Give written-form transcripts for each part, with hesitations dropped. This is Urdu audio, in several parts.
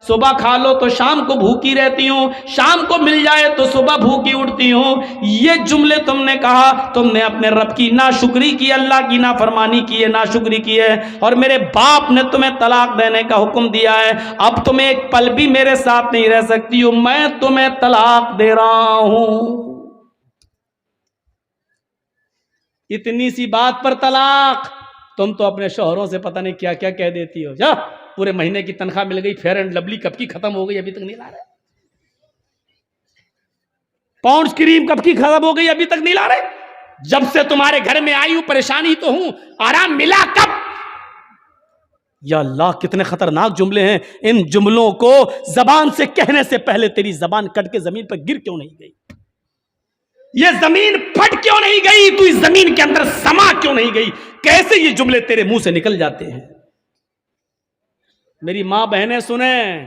صبح کھا لو تو شام کو بھوکی رہتی ہوں، شام کو مل جائے تو صبح بھوکی اٹھتی ہوں۔ یہ جملے تم نے کہا، تم نے اپنے رب کی ناشکری کی، اللہ کی نافرمانی کی ہے، ناشکری کی ہے، اور میرے باپ نے تمہیں طلاق دینے کا حکم دیا ہے۔ اب تم ایک پل بھی میرے ساتھ نہیں رہ سکتی ہو، میں تمہیں طلاق دے رہا ہوں۔ اتنی سی بات پر طلاق! تم تو اپنے شوہروں سے پتہ نہیں کیا کیا کہہ دیتی ہو۔ جا، پورے مہینے کی تنخواہ مل گئی، فیئر اینڈ لولی کب کی ختم ہو گئی، ابھی تک نہیں لا رہے۔ پاؤنڈز کریم کب کی ختم ہو گئی، ابھی تک نہیں لا رہے۔ جب سے تمہارے گھر میں آئی ہوں پریشانی تو ہوں، آرام ملا کب؟ یا اللہ، کتنے خطرناک جملے ہیں۔ ان جملوں کو زبان سے کہنے سے پہلے تیری زبان کٹ کے زمین پر گر کیوں نہیں گئی؟ یہ زمین پھٹ کیوں نہیں گئی؟ تو اس زمین کے اندر سما کیوں نہیں گئی؟ کیسے یہ جملے تیرے منہ سے نکل جاتے ہیں؟ میری ماں بہنیں سنیں،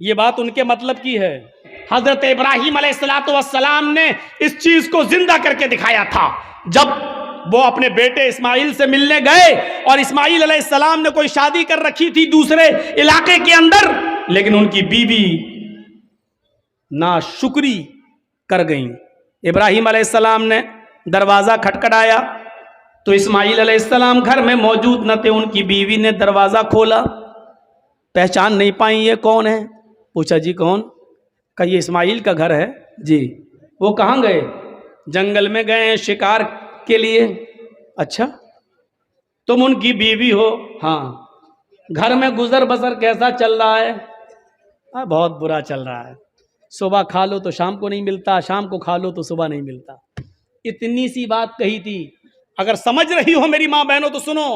یہ بات ان کے مطلب کی ہے۔ حضرت ابراہیم علیہ السلام نے اس چیز کو زندہ کر کے دکھایا تھا جب وہ اپنے بیٹے اسماعیل سے ملنے گئے، اور اسماعیل علیہ السلام نے کوئی شادی کر رکھی تھی دوسرے علاقے کے اندر، لیکن ان کی بیوی ناشکری کر گئیں۔ ابراہیم علیہ السلام نے دروازہ کھٹکھٹایا تو اسماعیل علیہ السلام گھر میں موجود نہ تھے۔ ان کی بیوی نے دروازہ کھولا، پہچان نہیں پائیں یہ کون ہے؟ پوچھا جی کون؟ کہا یہ اسماعیل کا گھر ہے جی۔ وہ کہاں گئے؟ جنگل میں گئے ہیں شکار کے لیے۔ اچھا، تم ان کی بیوی ہو؟ ہاں۔ گھر میں گزر بسر کیسا چل رہا ہے؟ بہت برا چل رہا ہے۔ صبح کھا لو تو شام کو نہیں ملتا، شام کو کھا لو تو صبح نہیں ملتا۔ اتنی سی بات کہی تھی۔ اگر سمجھ رہی ہو میری ماں بہنوں تو سنو۔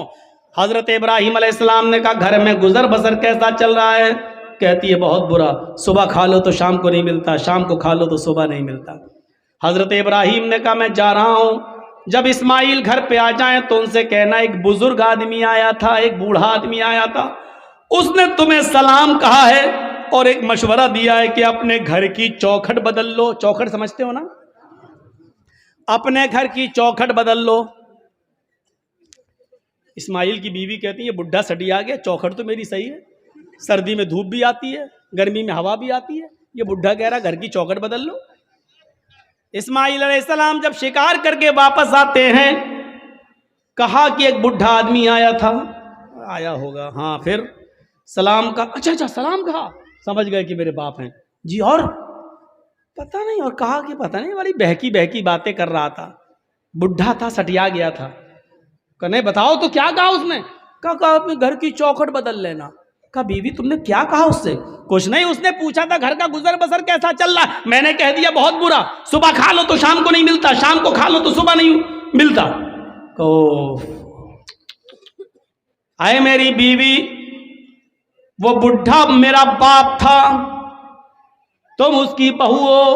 حضرت ابراہیم علیہ السلام نے کہا گھر میں گزر بسر کیسا چل رہا ہے؟ کہتی ہے بہت برا، صبح کھا لو تو شام کو نہیں ملتا، شام کو کھا لو تو صبح نہیں ملتا۔ حضرت ابراہیم نے کہا میں جا رہا ہوں، جب اسماعیل گھر پہ آ جائیں تو ان سے کہنا ایک بزرگ آدمی آیا تھا، ایک بوڑھا آدمی آیا تھا، اس نے تمہیں سلام کہا ہے اور ایک مشورہ دیا ہے کہ اپنے گھر کی چوکھٹ بدل لو۔ چوکھٹ سمجھتے ہو نا؟ اپنے گھر کی چوکھٹ بدل لو۔ اسماعیل کی بیوی کہتی ہے یہ بڈھا سٹی آ گیا، چوکھٹ تو میری صحیح ہے، سردی میں دھوپ بھی آتی ہے، گرمی میں ہوا بھی آتی ہے، یہ بڈھا کہہ رہا گھر کی چوکھٹ بدل لو۔ اسماعیل علیہ السلام جب شکار کر کے واپس آتے ہیں، کہا کہ ایک بڈھا آدمی آیا تھا، آیا ہوگا ہاں، پھر سلام کا، اچھا سلام کہا، سمجھ گئے کہ میرے باپ ہیں جی، اور پتہ نہیں، اور کہا کہ پتہ نہیں والی بہکی باتیں کر رہا تھا، بڈھا تھا سٹیا گیا تھا۔ کہ نہیں بتاؤ تو کیا کہا اس نے؟ کہا اپنے گھر کی چوکھٹ بدل لینا۔ کہا بیوی تم نے کیا کہا اس سے؟ کچھ نہیں، اس نے پوچھا تھا گھر کا گزر بسر کیسا چل رہا، میں نے کہہ دیا بہت برا، صبح کھا لو تو شام کو نہیں ملتا، شام کو کھا لو تو صبح نہیں ملتا۔ اے میری بیوی، وہ بڈھا میرا باپ تھا، تم اس کی بہو ہو،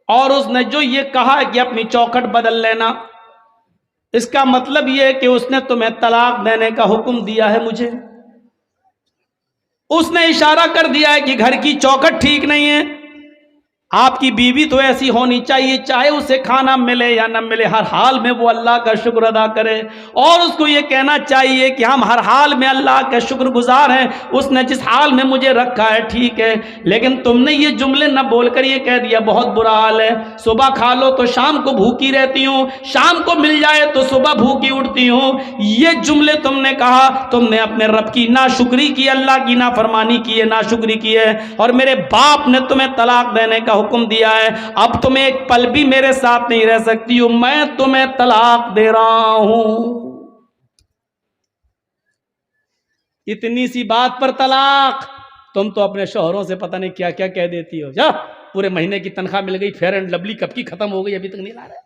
اور اس نے جو یہ کہا کہ اپنی چوکھٹ بدل لینا، اس کا مطلب یہ ہے کہ اس نے تمہیں طلاق دینے کا حکم دیا ہے مجھے۔ اس نے اشارہ کر دیا ہے کہ گھر کی چوکھٹ ٹھیک نہیں ہے۔ آپ کی بیوی تو ایسی ہونی چاہیے، چاہے اسے کھانا ملے یا نہ ملے، ہر حال میں وہ اللہ کا شکر ادا کرے، اور اس کو یہ کہنا چاہیے کہ ہم ہر حال میں اللہ کا شکر گزار ہیں، اس نے جس حال میں مجھے رکھا ہے ٹھیک ہے۔ لیکن تم نے یہ جملے نہ بول کر یہ کہہ دیا بہت برا حال ہے، صبح کھا لو تو شام کو بھوکی رہتی ہوں، شام کو مل جائے تو صبح بھوکی اٹھتی ہوں۔ یہ جملے تم نے کہا، تم نے اپنے رب کی ناشکری کی، اللہ کی نافرمانی کی ہے، ناشکری کی ہے، اور میرے باپ نے تمہیں طلاق دینے کا حکم دیا ہے۔ اب تم ایک پل بھی میرے ساتھ نہیں رہ سکتی ہو، میں تمہیں طلاق دے رہا ہوں۔ اتنی سی بات پر طلاق! تم تو اپنے شوہروں سے پتہ نہیں کیا کیا کہہ دیتی ہو۔ جا، پورے مہینے کی تنخواہ مل گئی، فیئر اینڈ لولی کب کی ختم ہو گئی، ابھی تک نہیں لا رہے۔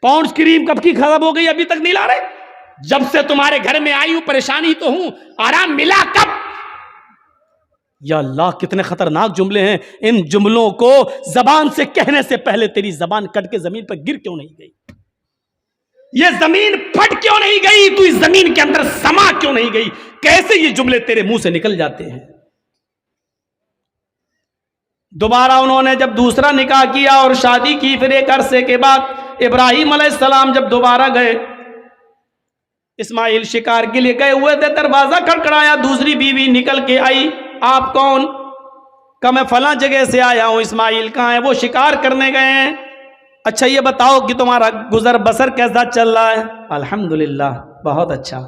پاؤنڈز کریم کب کی ختم ہو گئی، ابھی تک نہیں لا رہے۔ جب سے تمہارے گھر میں آئی ہوں پریشانی تو ہوں، آرام ملا کب؟ یا اللہ، کتنے خطرناک جملے ہیں۔ ان جملوں کو زبان سے کہنے سے پہلے تیری زبان کٹ کے زمین پر گر کیوں نہیں گئی؟ یہ زمین پھٹ کیوں نہیں گئی؟ تو اس زمین کے اندر سما کیوں نہیں گئی؟ کیسے یہ جملے تیرے منہ سے نکل جاتے ہیں؟ دوبارہ انہوں نے جب دوسرا نکاح کیا اور شادی کی، پھر ایک عرصے کے بعد ابراہیم علیہ السلام جب دوبارہ گئے، اسماعیل شکار کے لیے گئے ہوئے تھے، دروازہ کھڑکھڑایا، دوسری بیوی نکل کے آئی، آپ کون؟ کہ میں فلاں جگہ سے آیا ہوں۔ اسماعیل کہاں ہے؟ وہ شکار کرنے گئے ہیں۔ اچھا یہ بتاؤ کہ تمہارا گزر بسر کیسا چل رہا ہے؟ الحمدللہ بہت اچھا،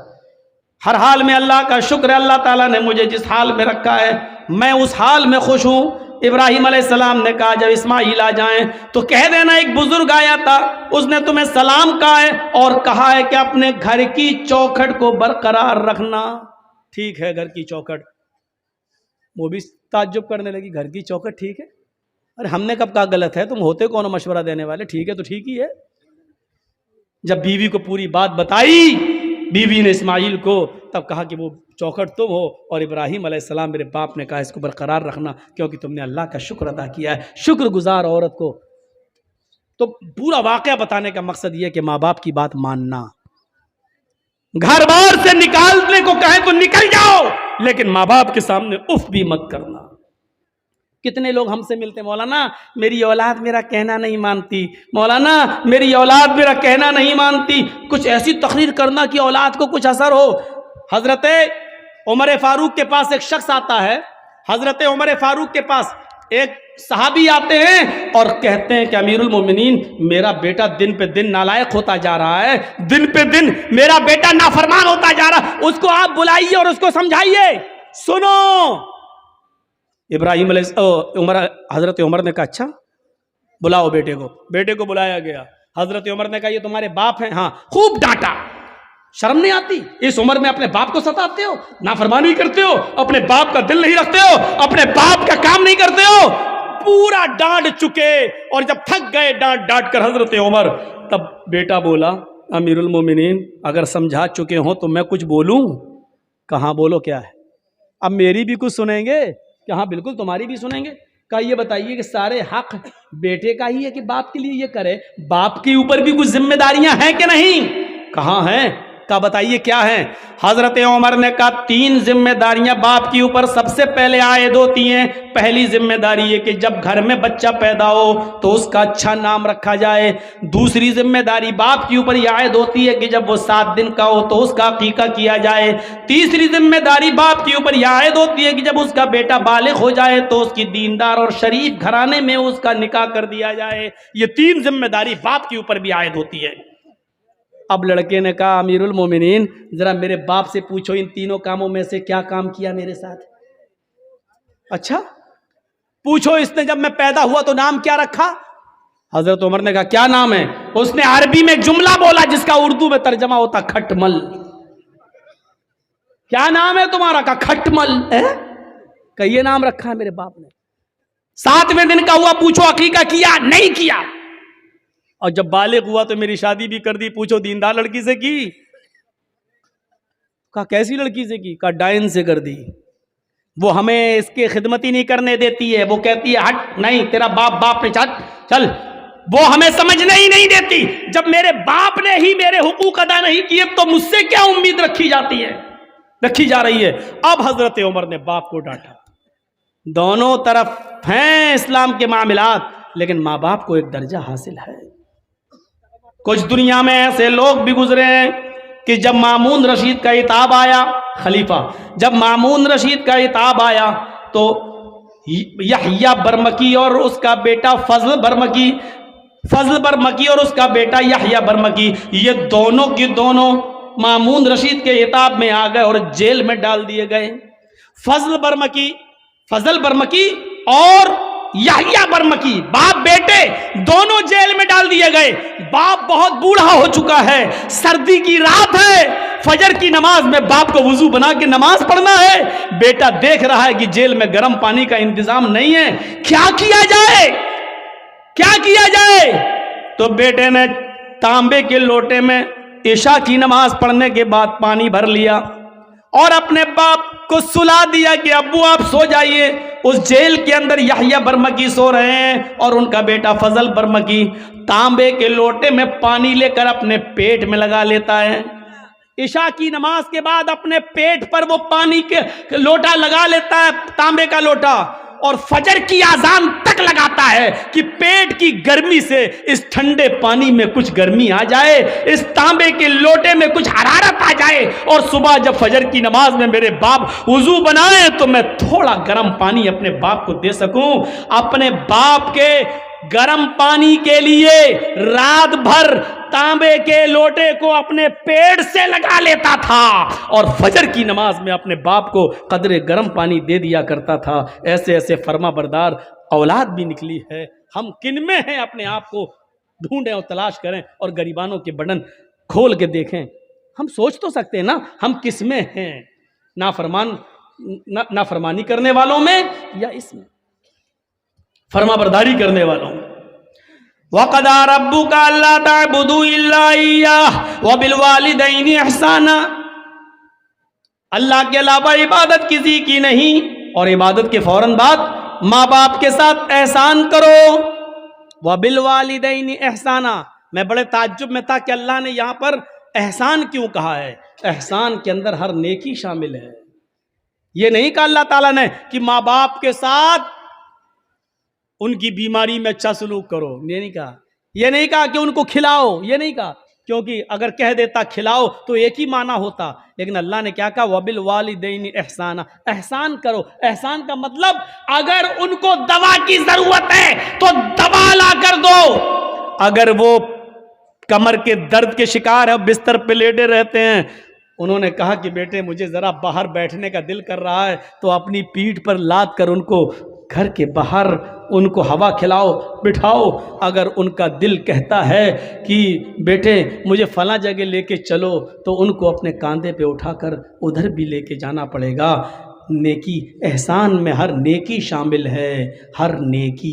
ہر حال میں اللہ کا شکر ہے، اللہ تعالیٰ نے مجھے جس حال میں رکھا ہے میں اس حال میں خوش ہوں۔ ابراہیم علیہ السلام نے کہا جب اسماعیل آ جائیں تو کہہ دینا ایک بزرگ آیا تھا، اس نے تمہیں سلام کہا ہے اور کہا ہے کہ اپنے گھر کی چوکھٹ کو برقرار رکھنا۔ ٹھیک ہے گھر کی چوکھٹ، وہ بھی تعجب کرنے لگی، گھر کی چوکھٹ ٹھیک ہے؟ ارے ہم نے کب کہا غلط ہے؟ تم ہوتے کون مشورہ دینے والے؟ ٹھیک ہے تو ٹھیک ہی ہے۔ جب بیوی کو پوری بات بتائی بیوی نے اسماعیل کو، تب کہا کہ وہ چوکھٹ تم ہو، اور ابراہیم علیہ السلام میرے باپ نے کہا اس کو برقرار رکھنا کیونکہ تم نے اللہ کا شکر ادا کیا ہے۔ شکر گزار عورت کو تو پورا واقعہ بتانے کا مقصد یہ کہ ماں باپ کی بات ماننا، گھر بار سے نکالنے کو کہیں تو نکل جاؤ، لیکن ماں باپ کے سامنے اف بھی مت کرنا۔ کتنے لوگ ہم سے ملتے، مولانا میری اولاد میرا کہنا نہیں مانتی، مولانا میری اولاد میرا کہنا نہیں مانتی۔ کچھ ایسی تقریر کرنا کہ اولاد کو کچھ اثر ہو۔ حضرت عمر فاروق کے پاس ایک شخص آتا ہے، حضرت عمر فاروق کے پاس ایک صحابی آتے ہیں اور کہتے ہیں کہ امیر المومنین میرا بیٹا دن پہ دن نالائق ہوتا جا رہا ہے، دن پہ دن میرا بیٹا نافرمان ہوتا جا رہا ہے، اس کو آپ بلائیے اور اس کو سمجھائیے۔ سنو ابراہیم علیہ حضرت عمر نے کہا اچھا بلاؤ بیٹے کو۔ بیٹے کو بلایا گیا، حضرت عمر نے کہا یہ تمہارے باپ ہیں؟ ہاں۔ خوب ڈانٹا، شرم نہیں آتی؟ اس عمر میں اپنے باپ کو ستاتے ہو، نافرمانی کرتے ہو، اپنے باپ کا دل نہیں رکھتے ہو، اپنے باپ کا کام نہیں کرتے ہو۔ پورا ڈانٹ چکے اور جب تھک گئے ڈانٹ ڈانٹ کر حضرت عمر، تب بیٹا بولا امیر المومنین اگر سمجھا چکے ہوں تو میں کچھ بولوں؟ کہاں بولو کیا ہے؟ اب میری بھی کچھ سنیں گے؟ کہ ہاں بالکل تمہاری بھی سنیں گے۔ کہا یہ بتائیے کہ سارے حق بیٹے کا ہی ہے کہ باپ کے لیے یہ کرے؟ باپ کے اوپر بھی کچھ ذمہ داریاں ہیں کہ نہیں؟ کہاں ہیں؟ کہا بتائیے کیا ہیں؟ حضرت عمر نے کہا 3 ذمہ داریاں باپ کے اوپر سب سے پہلے عائد ہوتی ہیں۔ پہلی ذمہ داری یہ کہ جب گھر میں بچہ پیدا ہو تو اس کا اچھا نام رکھا جائے۔ دوسری ذمہ داری باپ کے اوپر یہ عائد ہوتی ہے کہ جب وہ 7 دن کا ہو تو اس کا عقیقہ کیا جائے۔ تیسری ذمہ داری باپ کے اوپر یہ عائد ہوتی ہے کہ جب اس کا بیٹا بالغ ہو جائے تو اس کی دیندار اور شریف گھرانے میں اس کا نکاح کر دیا جائے۔ یہ 3 ذمہ داری باپ کے اوپر بھی عائد ہوتی ہے۔ اب لڑکے نے کہا امیر المومنین ذرا میرے باپ سے پوچھو ان تینوں کاموں میں سے کیا کام کیا میرے ساتھ؟ اچھا پوچھو اس نے جب میں پیدا ہوا تو نام کیا رکھا؟ حضرت عمر نے کہا کیا نام ہے؟ اس نے عربی میں ایک جملہ بولا جس کا اردو میں ترجمہ ہوتا کھٹمل۔ کیا نام ہے تمہارا؟ کہا کھٹمل ہے۔ کہ یہ نام رکھا ہے میرے باپ نے۔ 7ویں دن کا ہوا، پوچھو عقیقہ کیا؟ نہیں کیا۔ اور جب بالغ ہوا تو میری شادی بھی کر دی، پوچھو دیندار لڑکی سے کی؟ کہا کیسی لڑکی سے کی؟ کہا ڈائن سے کر دی، وہ ہمیں اس کی خدمت ہی نہیں کرنے دیتی ہے، وہ کہتی ہے ہٹ نہیں تیرا باپ نے چل، وہ ہمیں سمجھنے ہی نہیں دیتی۔ جب میرے باپ نے ہی میرے حقوق ادا نہیں کیے تو مجھ سے کیا امید رکھی جا رہی ہے؟ اب حضرت عمر نے باپ کو ڈانٹا۔ دونوں طرف ہیں اسلام کے معاملات، لیکن ماں باپ کو ایک درجہ حاصل ہے۔ کچھ دنیا میں ایسے لوگ بھی گزرے ہیں کہ جب مامون رشید کا خطاب آیا، خلیفہ جب مامون رشید کا خطاب آیا تو یحییٰ برمکی اور اس کا بیٹا فضل برمکی اور اس کا بیٹا یحییٰ برمکی، یہ دونوں کی دونوں مامون رشید کے خطاب میں آ گئے اور جیل میں ڈال دیے گئے۔ فضل برمکی اور یحییٰ برمکی باپ بیٹے دونوں جیل میں ڈال دیے گئے۔ باپ بہت بوڑھا ہو چکا ہے، سردی کی رات ہے، فجر کی نماز میں باپ کو وضو بنا کے نماز پڑھنا ہے، بیٹا دیکھ رہا ہے کہ جیل میں گرم پانی کا انتظام نہیں ہے، کیا کیا جائے؟ تو بیٹے نے تانبے کے لوٹے میں عشاء کی نماز پڑھنے کے بعد پانی بھر لیا اور اپنے باپ کو سلا دیا کہ ابو آپ سو جائیے۔ اس جیل کے اندر یحییٰ برمکی سو رہے ہیں اور ان کا بیٹا فضل برمکی تانبے کے لوٹے میں پانی لے کر اپنے پیٹ میں لگا لیتا ہے۔ عشاء کی نماز کے بعد اپنے پیٹ پر وہ پانی کے لوٹا لگا لیتا ہے، تانبے کا لوٹا، اور فجر کی اذان تک لگاتا ہے کہ پیٹ کی گرمی سے اس ٹھنڈے پانی میں کچھ گرمی آ جائے، اس تانبے کے لوٹے میں کچھ حرارت آ جائے، اور صبح جب فجر کی نماز میں میرے باپ وضو بنائے تو میں تھوڑا گرم پانی اپنے باپ کو دے سکوں۔ اپنے باپ کے گرم پانی کے لیے رات بھر تانبے کے لوٹے کو اپنے پیٹ سے لگا لیتا تھا، اور فجر کی نماز میں اپنے باپ کو قدرے گرم پانی دے دیا کرتا تھا۔ ایسے ایسے فرما بردار اولاد بھی نکلی ہے۔ ہم کن میں ہیں اپنے آپ کو ڈھونڈیں اور تلاش کریں، اور گریبانوں کے بٹن کھول کے دیکھیں۔ ہم سوچ تو سکتے ہیں نا ہم کس میں ہیں، نافرمانی کرنے والوں میں یا اس میں فرما برداری کرنے والوں میں۔ وَقَضَىٰ رَبُّكَ أَلَّا تَعْبُدُوا إِلَّا إِيَّاهُ وَبِالْوَالِدَيْنِ إِحْسَانًا، اللہ کے علاوہ عبادت کسی کی نہیں، اور عبادت کے فوراً بعد ماں باپ کے ساتھ احسان کرو۔ وَبِالْوَالِدَيْنِ إِحْسَانًا، میں بڑے تعجب میں تھا کہ اللہ نے یہاں پر احسان کیوں کہا ہے؟ احسان کے اندر ہر نیکی شامل ہے۔ یہ نہیں کہا اللہ تعالیٰ نے کہ ماں باپ کے ساتھ ان کی بیماری میں اچھا سلوک کرو، یہ نہیں کہا۔ یہ نہیں کہا کہ ان کو کھلاؤ، یہ نہیں کہا، کیونکہ اگر کہہ دیتا کھلاؤ تو ایک ہی معنی ہوتا، لیکن اللہ نے کیا کہا؟ وَبِالْوَالِدَيْنِ إِحْسَانًا، احسان کرو۔ احسان کا مطلب اگر ان کو دوا کی ضرورت ہے تو دوا لا کر دو، اگر وہ کمر کے درد کے شکار ہے، بستر پہ لیٹے رہتے ہیں، انہوں نے کہا کہ بیٹے مجھے ذرا باہر بیٹھنے کا دل کر رہا ہے، تو اپنی پیٹھ پر لاد کر ان کو گھر کے باہر ان کو ہوا کھلاؤ، بٹھاؤ۔ اگر ان کا دل کہتا ہے کہ بیٹے مجھے فلاں جگہ لے کے چلو، تو ان کو اپنے کاندھے پہ اٹھا کر ادھر بھی لے کے جانا پڑے گا۔ نیکی، احسان میں ہر نیکی شامل ہے، ہر نیکی۔